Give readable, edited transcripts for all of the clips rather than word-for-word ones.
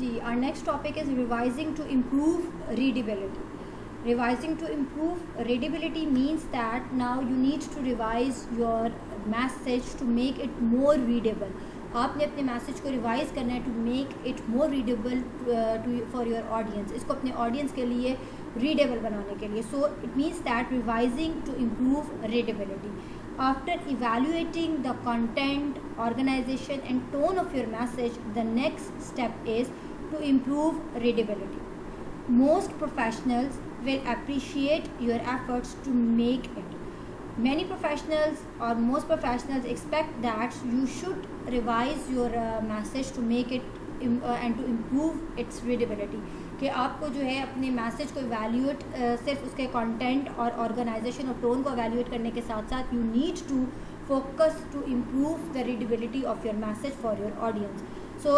Ji, our next topic is revising to improve readability. Revising to improve readability means that now you need to revise your message to make it more readable. आपने अपने message को revise करना है to make it more readable for your audience, इसको अपने audience के लिए readable बनाने के लिए. So it means that revising to improve readability. After evaluating the content, organization and tone of your message, the next step is to improve readability. Most professionals will appreciate your efforts to make it. Many professionals or most professionals expect that you should revise your message to make it and to improve its readability. कि आपको जो है अपने message को evaluate सिर्फ उसके content और organisation और टोन को इवैल्यूएट करने के साथ साथ you need to focus to improve the readability of your message for your audience. So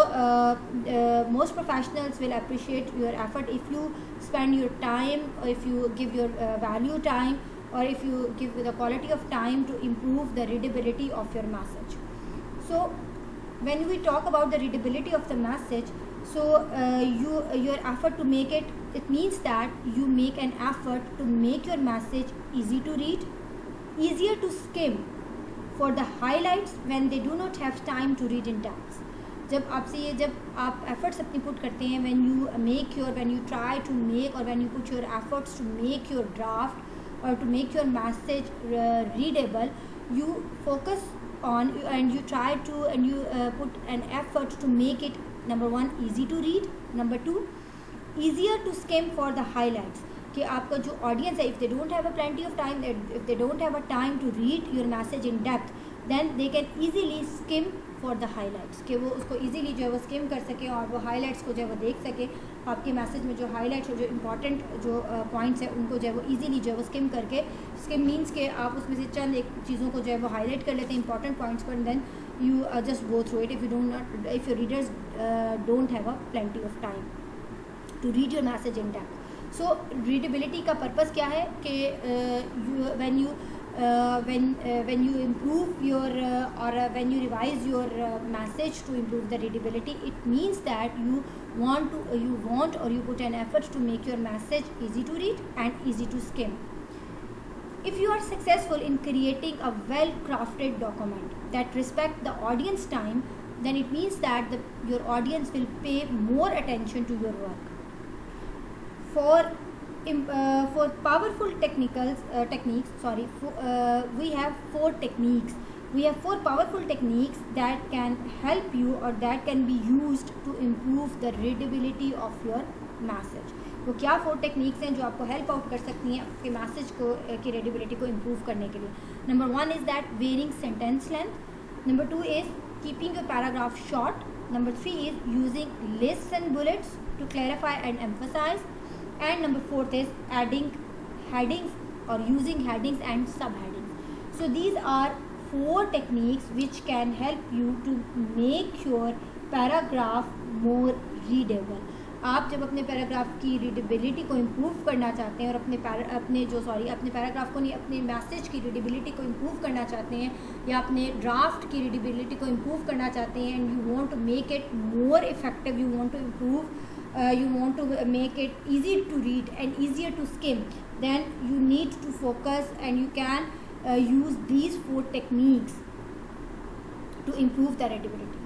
most professionals will appreciate your effort if you spend your time, or if you give your value time, or if you give the quality of time to improve the readability of your message. So when we talk about the readability of the message, so your effort to make it, it means that you make an effort to make your message easy to read, easier to skim for the highlights when they do not have time to read in depth. जब आप efforts अपनी put करते हैं, when you try to make, or when you put your efforts to make your draft or to make your message readable, you focus on and you try to and you put an effort to make it, number one, easy to read, number two, easier to skim for the highlights. कि आपका जो audience है, if they don't have a plenty of time, if they don't have a time to read your message in depth, then they can easily skim for the highlights, कि वो उसको easily जो है वो skim कर सके और वो highlights को जो है वो देख सके. आपके मैसेज में जो highlights और जो important जो points है उनको जो है वो easily जो है वो skim करके, skim means कि आप उसमें से चंद एक चीज़ों को जो है वो highlight कर लेते हैं important points को, and then you just go through it if your readers don't have a plenty of time to read your message in depth. So readability का purpose क्या है कि when you improve your or when you revise your message to improve the readability, it means that you want or you put an effort to make your message easy to read and easy to skim. If you are successful in creating a well-crafted document that respects the audience time, then it means that your audience will pay more attention to your work. For powerful techniques, we have four techniques. We have four powerful techniques that can help you or that can be used to improve the readability of your message. वो क्या 4 techniques हैं जो आपको help out कर सकती हैं आपके message को की रीडेबिलिटी को इम्प्रूव करने के लिए. Number 1 is that varying sentence length. Number 2 is keeping your paragraph short. Number 3 is using lists and bullets to clarify and emphasise. And number 4th is adding headings or using headings and subheadings. So these are 4 techniques which can help you to make your paragraph more readable. आप जब अपने paragraph की readability को improve करना चाहते हैं और अपने पैराग्राफ को नहीं, अपने मैसेज की रीडेबिलिटी को इम्प्रूव करना चाहते हैं या अपने ड्राफ्ट की रीडेबिलिटी को इम्प्रूव करना चाहते हैं, and you want to make it more effective, you want to make it easy to read and easier to skim, then you need to focus and you can use these 4 techniques to improve the readability.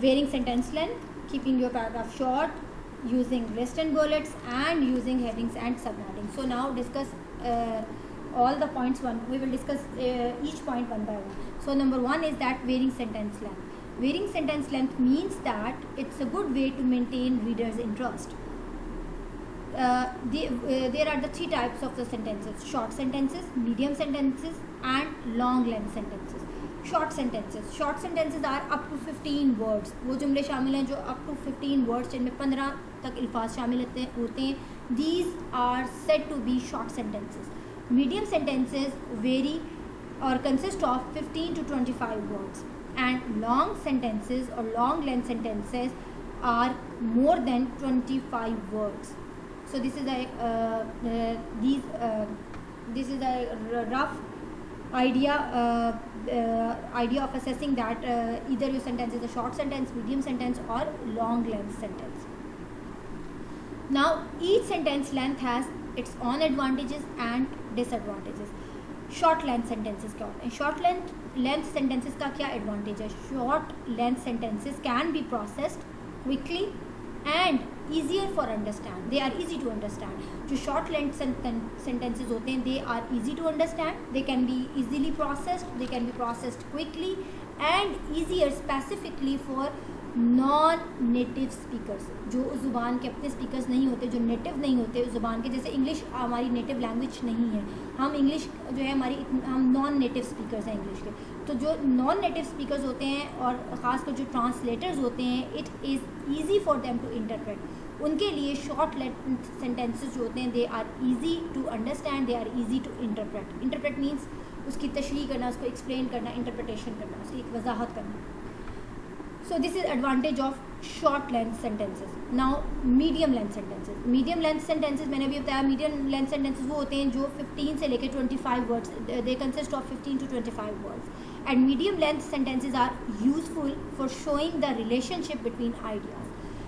Varying sentence length, keeping your paragraph short, using list and bullets, and using headings and subheadings. So now discuss all the points. We will discuss each point one by one. So number 1 is that varying sentence length. Varying sentence length means that it's a good way to maintain readers' interest. There are the 3 types of the sentences: short sentences, medium sentences, and long length sentences. Short sentences are up to 15 words. वो जुमले शामिल हैं जो up to 15 words, जिनमें 15 तक अल्फाज शामिल होते हैं. These are said to be short sentences. Medium sentences vary or consist of 15 to 25 words. And long sentences or long length sentences are more than 25 words. So this is a rough idea of assessing that either your sentence is a short sentence, medium sentence, or long length sentence. Now each sentence length has its on advantages and disadvantages. Short length sentences क्या होते हैं? Short length sentences का क्या advantage है? Short length sentences can be processed quickly and easier for understand. They are easy to understand. जो short length sentences होते हैं they are easy to understand. They can be easily processed. They can be processed quickly and easier specifically for non native speakers. जो उस ज़ुबान के अपने speakers नहीं होते, जो नेटिव नहीं होते उस ज़ुबान के. जैसे इंग्लिश हमारी नेटिव लैंग्वेज नहीं है, हम इंग्लिश जो है हमारी, हम नॉन नेटिव स्पीकर्स हैं इंग्लिश के. तो जो नॉन नेटिव स्पीकर्स होते हैं और ख़ासकर जो ट्रांसलेटर्स होते हैं, it is easy for them to interpret. उनके लिए शॉर्ट सेंटेंसेस जो होते हैं they are easy to understand, they are easy to interpret. Interpret means उसकी तशरीह करना, उसको एक्सप्लेन करना, इंटरप्रिटेशन करना, उसकी एक वजाहत करना. So this is advantage of short length sentences. Now medium length sentences. Medium length sentences मैंने अभी बताया, medium length sentences वो होते हैं जो 15 से लेकर 25 words. They consist of 15 to 25 words. And medium length sentences are useful for showing the relationship between ideas.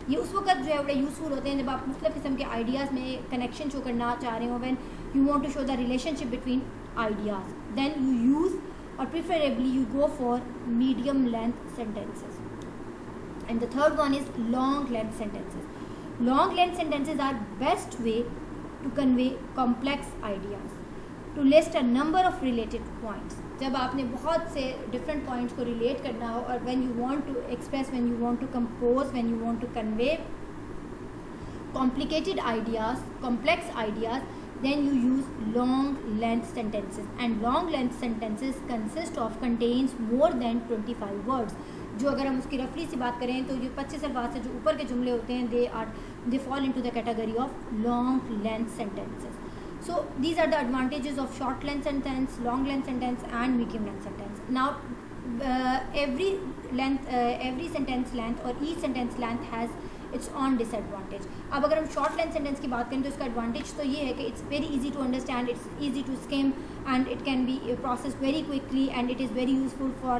ये उस वक्त जो है बड़े यूज़फुल होते हैं जब आप मुख्तलिफ़ किस्म के आइडियाज़ में कनेक्शन शो करना चाह रहे हो. When you want to show the relationship between ideas, then you use or preferably you go for medium length sentences. And the third one is long length sentences. Long length sentences are best way to convey complex ideas, to list a number of related points. जब आपने बहुत से different points को relate करना हो और when you want to express, when you want to compose, when you want to convey complicated ideas, complex ideas, then you use long length sentences. And long length sentences contains more than 25 words. जो अगर हम उसकी रफली सी बात करें तो ये 25 अल्फाज से जो ऊपर के जुमले होते हैं they fall into the category of long length sentences. So these are the advantages of short length sentence, long length sentence and medium length sentence. Now every sentence length और each sentence length has its own disadvantage. अब अगर हम short length sentence की बात करें तो इसका advantage तो ये है कि it's very easy to understand, it's easy to skim and it can be processed very quickly and it is very useful for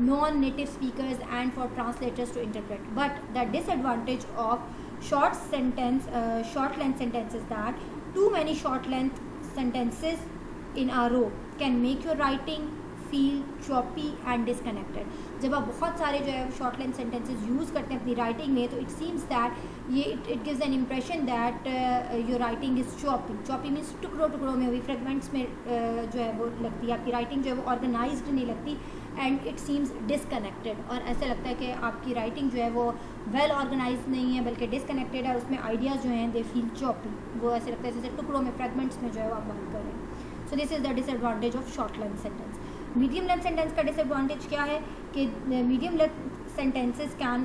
non-native speakers and for translators to interpret. But the disadvantage of short length sentence is that too many short length sentences in a row can make your writing feel choppy and disconnected. जब आप बहुत सारे जो है short length sentences use करते हैं अपनी writing में तो इट सीम्स दैट ये it gives an impression that your writing is choppy. Choppy means टुकड़ों टुकड़ों में हुई, फ्रेगमेंट्स में जो है वो लगती है. आपकी राइटिंग जो है वो ऑर्गेनाइज्ड नहीं लगती एंड इट सीम्स डिसकनेक्टेड. और ऐसा लगता है कि आपकी राइटिंग जो है वो वेल ऑर्गेनाइज नहीं है बल्कि डिसकनेक्टेड है. उसमें आइडियाज़ जो हैं दे फील चॉपी. वो ऐसे लगता है जैसे टुकड़ों में, फ्रेगमेंट्स में जो है वो आप बात कर रहे हैं. So this is the disadvantage of short length sentence. Medium length sentence का डिसएडवांटेज क्या है कि medium length sentences can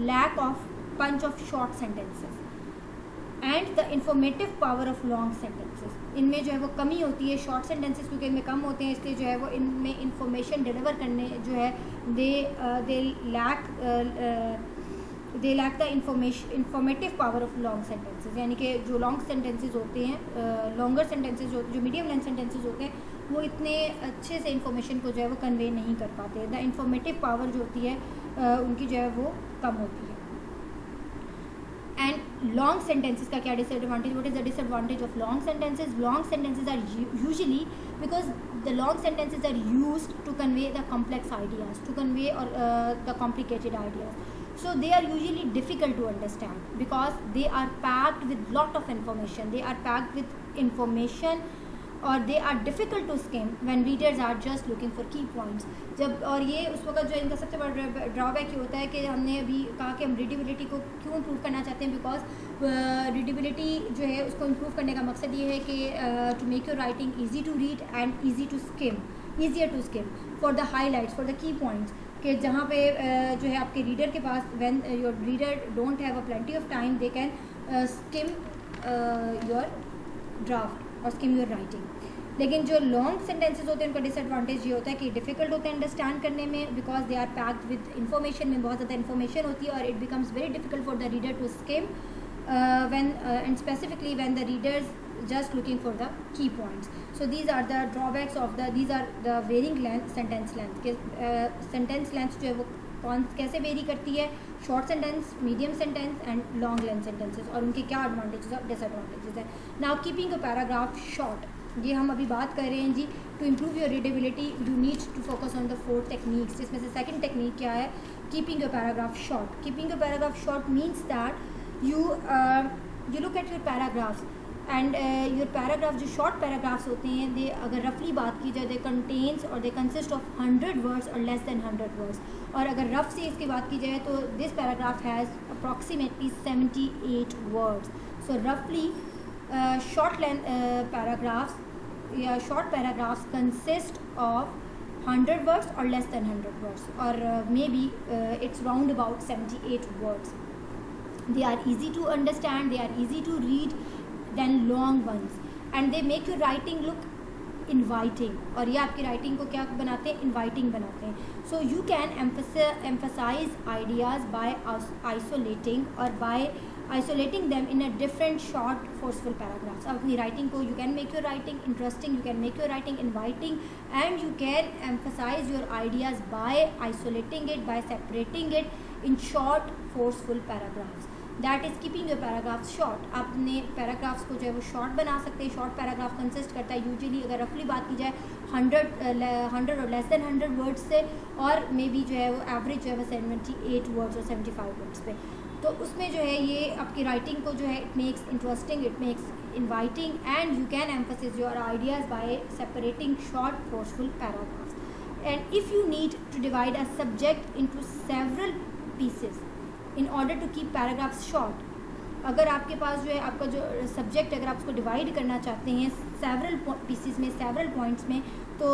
lack of punch of short sentences and the informative power of long sentences. इनमें जो है वो कमी होती है. शॉर्ट सेंटेंसेस क्योंकि इनमें कम होते हैं इसलिए जो है वो इनमें इंफॉर्मेशन डिलीवर करने जो है they lack the informative power of long sentences. यानी कि जो लॉन्ग सेंटेंसेस होते हैं, लॉन्गर सेंटेंसेस जो मीडियम लेंथ सेंटेंसेस होते हैं वो इतने अच्छे से इंफॉर्मेशन को जो है वो कन्वे नहीं कर पाते. द इंफॉर्मेटिव पावर जो होती है उनकी जो है वो कम होती है. एंड लॉन्ग सेंटेंसेस का क्या disadvantage? What is the disadvantage of long sentences? Long sentences are usually because the long sentences are used to convey the complex ideas, to convey or the complicated ideas. So they are usually difficult to understand because they are packed with lot of information. They are packed with information or they are difficult to skim when readers are just looking for key points. जब और ये उस वक्त जो इनका सबसे बड़ा drawback ये होता है कि हमने अभी कहा कि हम रीडेबिलिटी को क्यों इम्प्रूव करना चाहते हैं. बिकॉज रीडेबिलिटी जो है उसको इम्प्रूव करने का मकसद ये है कि to make your writing easy to read and easy to skim, easier to skim for the highlights, for the key points. कि जहाँ पे जो है आपके रीडर के पास when your reader don't have a plenty of time they can skim your draft or skim your writing. लेकिन जो लॉन्ग सेंटेंसेस होते हैं उनका डिसएडवांटेज ये होता है कि डिफ़िकल्ट होते हैं अंडरस्टैंड करने में because they are packed with information. में बहुत ज़्यादा इन्फॉर्मेशन होती है और it becomes very difficult for the reader to skim when and specifically when the readers just looking for the key points. So these are the drawbacks of these are the varying length, sentence length. के sentence length जो है वो कैसे vary करती है short sentence, medium sentence and long length sentences, और उनके क्या एडवांटेजेस और डिसएडवांटेजेस हैं. Now keeping a paragraph short, ये हम अभी बात कर रहे हैं जी. To improve your readability you need to focus on the 4 techniques, जिसमें से सेकंड टेक्निक क्या है, keeping your paragraph short. Keeping your paragraph short means that you look at your paragraphs and your paragraph, जो short paragraphs होते हैं, दे अगर रफली बात की जाए, they contains or they consist of 100 words or less than 100 words. और अगर रफ से इसकी बात की जाए तो this paragraph has approximately 78 words. So रफली शॉर्ट लेंथ पैराग्राफ्स या short paragraphs consist of 100 words or less than 100 words, or maybe it's round about 78 words. They are easy to understand, they are easy to read than long ones, and they make your writing look inviting. और ये आपकी writing को क्या बनाते हैं, inviting बनाते हैं. So you can emphasize ideas by isolating or by isolating them in a different short forceful paragraphs. अपनी राइटिंग को, you can make your writing interesting, you can make your writing inviting, and you can emphasize your ideas by isolating it, by separating it in short forceful paragraphs. That is keeping your paragraphs short. आपने paragraphs को जो है वो short बना सकते हैं. Short paragraph consist करता है यूजुअली, अगर रफली बात की जाए, 100 और लेस देन 100 वर्ड्स से, और मे बी जो है वो एवरेज जो है वो 78 वर्ड्स और 75 वर्ड्स पे. तो उसमें जो है ये आपकी राइटिंग को जो है it makes interesting, it makes inviting, and you can emphasise your ideas by separating short forceful paragraphs. And if you need to divide a subject into several pieces in order to keep paragraphs short, अगर आपके पास जो है आपका जो subject, अगर आप उसको divide करना चाहते हैं सेवरल पीसेस में, सेवरल पॉइंट्स में, तो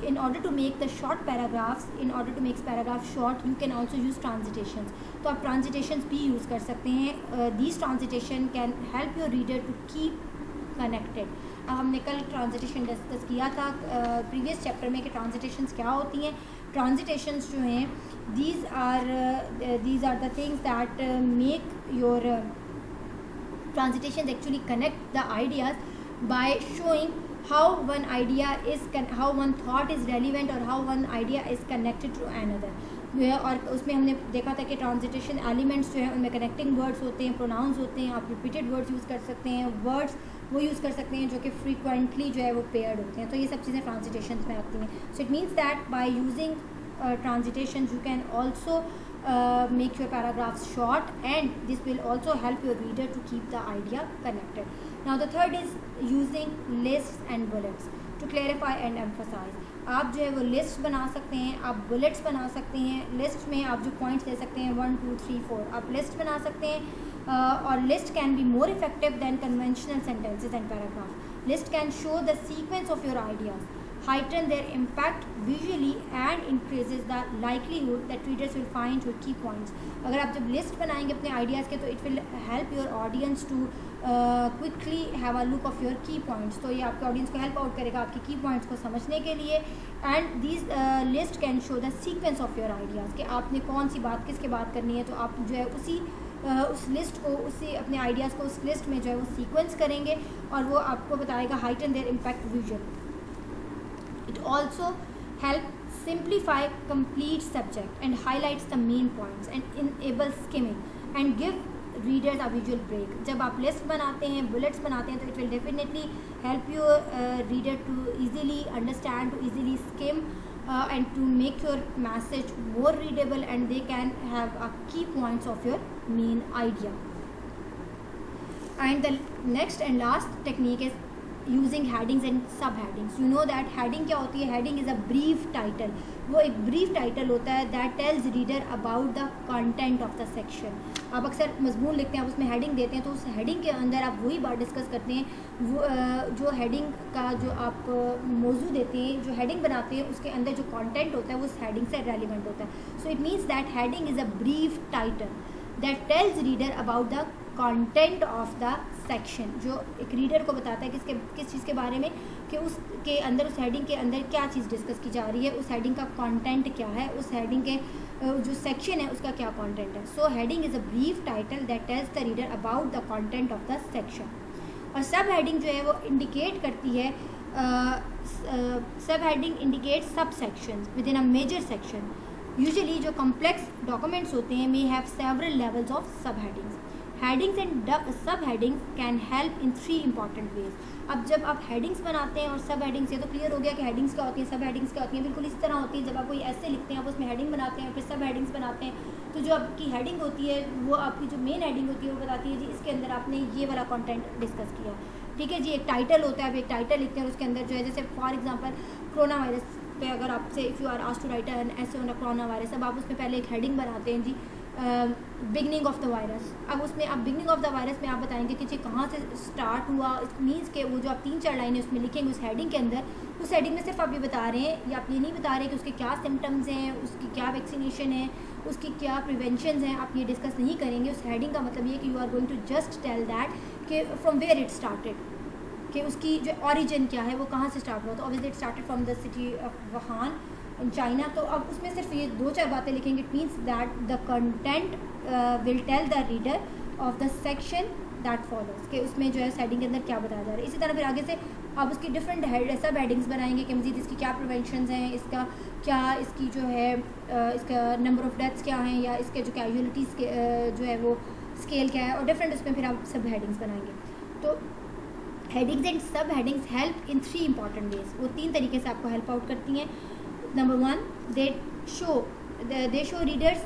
in order to make the short paragraphs, in order to make paragraph short, you can also use transitions. तो आप ट्रांजिटेशंस भी यूज़ कर सकते हैं. These transition can help your reader to keep connected. हमने कल ट्रांजिटेशन डिस्कस किया था प्रीवियस चैप्टर में कि ट्रांजिटेशंस क्या होती हैं. ट्रांजिटेशंस जो हैं, these are the things that make your transitions actually connect the ideas by showing how one thought is relevant or how one idea is connected to another. और उसमें हमने देखा था कि ट्रांजिटेशन एलिमेंट्स जो है उनमें कनेक्टिंग वर्ड्स होते हैं, प्रोनाउंस होते हैं, आप रिपीटेड वर्ड्स यूज़ कर सकते हैं, वर्ड्स वो यूज़ कर सकते हैं जो कि फ्रीक्वेंटली जो है वो पेयर्ड होते हैं. तो ये सब चीज़ें ट्रांजिटेशन में आती हैं. सो it means that by using transitions you can also make your paragraphs short, and this will also help your reader to keep the idea connected. Now the third is using lists and bullets to clarify and emphasize. आप जो है वो list बना सकते हैं, आप bullets बना सकते हैं. लिस्ट में आप जो पॉइंट्स दे सकते हैं 1 2 3 4, आप लिस्ट बना सकते हैं. और list can be more effective than conventional sentences and paragraph. List can show the sequence of your ideas, heighten their impact visually, and increases the likelihood that readers will find your key points. अगर आप जब list बनाएंगे अपने ideas के, तो it will help your audience to quickly have a look of your key points. तो ये आपके ऑडियंस को हेल्प आउट करेगा आपके की पॉइंट्स को समझने के लिए. And this list can show the sequence of your ideas, कि आपने कौन सी बात किसके बात करनी है, तो आप जो है उस लिस्ट को, उसी अपने आइडियाज़ को उस लिस्ट में जो है वो सीक्वेंस करेंगे, और वो आपको बताएगा heighten there impact visual. It also helps simplify complete subject and highlights the main points and enable skimming and give readers a visual break. जब आप लिस्ट बनाते हैं, बुलेट्स बनाते हैं, तो it will definitely help your reader to easily understand, to easily skim and to make your message more readable, and they can have a key points of your main idea. And the next and last technique is using headings and subheadings. You know that heading क्या होती है. Heading is a brief title. वो एक brief title होता है that tells reader about the content of the section. आप अक्सर मजमून लिखते हैं, आप उसमें हेडिंग देते हैं, तो उस हेडिंग के अंदर आप वही बात डिस्कस करते हैं. वो जो हेडिंग का जो आप मौजू देते हैं, जो हेडिंग बनाते हैं, उसके अंदर जो कंटेंट होता है वो उस हेडिंग से रेलिवेंट होता है. सो it means that heading is a brief title that tells reader about the content of the section, जो एक रीडर को बताता है किस चीज़ के बारे में, कि उसके अंदर, उस हेडिंग के अंदर क्या चीज़ डिस्कस की जा रही है, उस हेडिंग का कंटेंट क्या है, उस हेडिंग के जो सेक्शन है उसका क्या कंटेंट है. So heading is a brief title that tells the reader about the content of the section. और सब हेडिंग जो है वो इंडिकेट करती है, subheading indicate subsections within a major section. Usually जो कॉम्प्लेक्स डॉक्यूमेंट्स होते हैं may have several levels of subheadings. Headings and subheadings can help in 3 important ways. अब जब आप हेडिंग्स बनाते हैं और सब हेडिंग्स, ये तो क्लियर हो गया कि हेडिंग्स क्या होती है, सब हेडिंग्स क्या होती हैं. बिल्कुल इसी तरह होती है जब आप कोई ऐसे लिखते हैं, आप उसमें हेडिंग बनाते हैं, फिर सब हेडिंग्स बनाते हैं. तो जो आपकी हेडिंग होती है वो आपकी जो मेन हेडिंग होती है वो बताती है जी इसके अंदर आपने ये वाला कंटेंट डिस्कस किया. ठीक है जी. एक टाइटल होता है, आप एक टाइटल लिखते हैं और उसके अंदर जो है, जैसे फॉर एग्जांपल कोरोना वायरस पे अगर आपसे if you are asked to write an essay on corona virus, अब आप उसमें पहले एक हेडिंग बनाते हैं the beginning of the virus. अब उसमें आप बिगनिंग ऑफ द वायरस में आप बताएंगे कि जी कहाँ से स्टार्ट हुआ. इट मीन्स के वो जो आप 3-4 लाइनें उसमें लिखेंगे उस हेडिंग के अंदर, उस हेडिंग में सिर्फ आप ये बता रहे हैं या आप ये नहीं बता रहे कि उसके क्या सिम्टम्स हैं, उसकी क्या वैक्सीनेशन है, उसकी क्या प्रिवेंशन हैं, आप ये डिस्कस नहीं करेंगे. उस हेडिंग का मतलब ये कि you are going to just tell that कि फ्रॉम वेयर इट स्टार्टेड, कि उसकी जो ओरिजिन क्या है, वो कहाँ से स्टार्ट हुआ. तो obviously it started from the city of Wuhan in China. तो अब उसमें सिर्फ ये 2-4 बातें लिखेंगे. It means that the content will tell the reader of the section that follows, कि उसमें जो है हेडिंग के अंदर क्या बताया जा रहा है. इसी तरह फिर आगे से आप उसकी डिफरेंट सब हेडिंग्स बनाएंगे कि मज़ीद इसकी क्या प्रिवेंशन हैं, इसका क्या, इसकी जो है इसका नंबर ऑफ़ डेथ्स क्या हैं, या इसके जो कैजुअलिटीज़ के जो है वो स्केल क्या है, और डिफरेंट उसमें फिर आप सब हेडिंग्स बनाएंगे. तो headings and subheadings help in 3 important ways. वो 3 तरीके से आपको हेल्प आउट करती हैं. Number 1, they show readers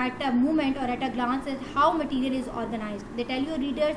at a moment or at a glance at how material is organized. They tell your readers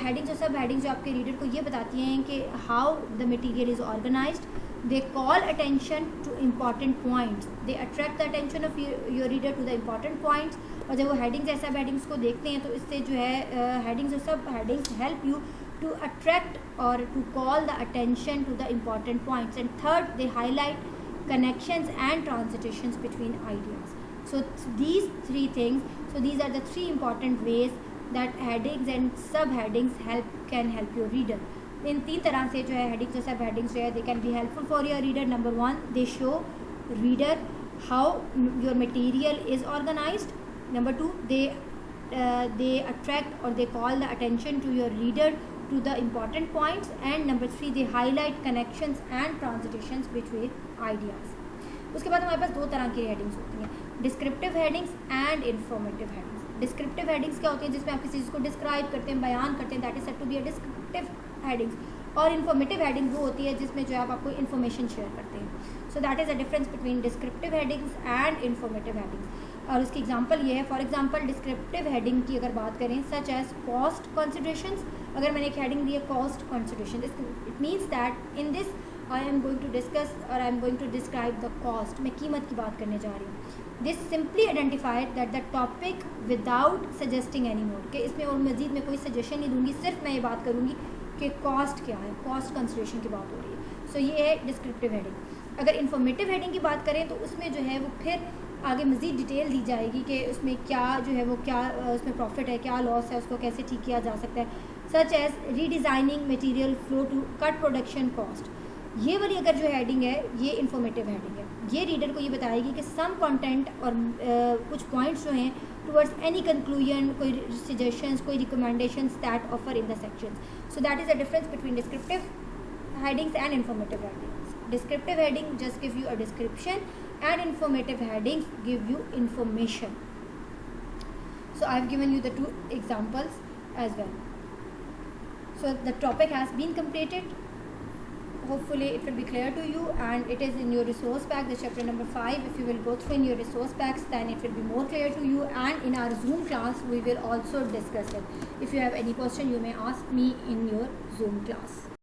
headings और सब headings जो आपके reader को ये बताती हैं कि how the material is organized. They call attention to important points. They attract the attention of your reader to the important points. और जब वो headings या सब headings को देखते हैं तो इससे जो है headings और सब headings help you to attract or to call the attention to the important points. And third, they highlight connections and transitions between ideas. So these 3 things, so these are the 3 important ways that headings and subheadings can help your reader. इन 3 तरह से जो है headings और subheadings जो है they can be helpful for your reader. Number 1, they show reader how your material is organized. Number 2, they attract or they call the attention to your reader to the important points. And number 3, they highlight connections and transitions between ideas. उसके बाद हमारे पास 2 तरह की headings होती हैं, descriptive headings and informative headings. Descriptive headings क्या होती हैं, जिसमें आप किसी चीज़ को डिस्क्राइब करते हैं, बयान करते हैं, that is said to be a descriptive headings. और इन्फॉर्मेटिव हेडिंग वो होती है जिसमें जो आप आपको इन्फॉर्मेशन शेयर करते हैं. So that is a difference between descriptive headings and informative headings. और उसकी एग्जांपल ये है, फॉर एग्जांपल डिस्क्रिप्टिव हेडिंग की अगर बात करें, सच एज कॉस्ट कंसिडरेशंस. अगर मैंने एक हेडिंग दी है cost consideration, it means that in this I am going to discuss or I am going to describe the cost. मैं कीमत की बात करने जा रही हूँ. This simply identified that the topic without suggesting any more, कि इसमें और मजीद मैं कोई सजेशन नहीं दूंगी, सिर्फ मैं ये बात करूँगी कि कॉस्ट क्या है, कॉस्ट कंसिडरेशन की बात हो रही है. सो ये है डिस्क्रिप्टिव हेडिंग. अगर इन्फॉर्मेटिव हेडिंग की बात करें तो उसमें जो है वो फिर आगे मज़ीद डिटेल दी जाएगी कि उसमें क्या जो है वो क्या उसमें प्रॉफिट है, क्या लॉस है, उसको कैसे ठीक किया जा सकता है. Such as redesigning material flow to cut production cost. ये वाली अगर जो हेडिंग है ये इन्फॉर्मेटिव हेडिंग है. ये रीडर को ये बताएगी कि सम कंटेंट और कुछ पॉइंट्स जो हैं टुवर्ड्स एनी कंक्लूजन, कोई सजेशंस, कोई recommendations that offer in the sections. So that is the difference between descriptive headings and informative headings. Descriptive heading just give you a description and informative headings give you information. So I have given you the 2 examples as well. So the topic has been completed. Hopefully it will be clear to you, and it is in your resource pack, the chapter number 5. If you will go through in your resource packs, then it will be more clear to you, and in our Zoom class we will also discuss it. If you have any question, you may ask me in your Zoom class.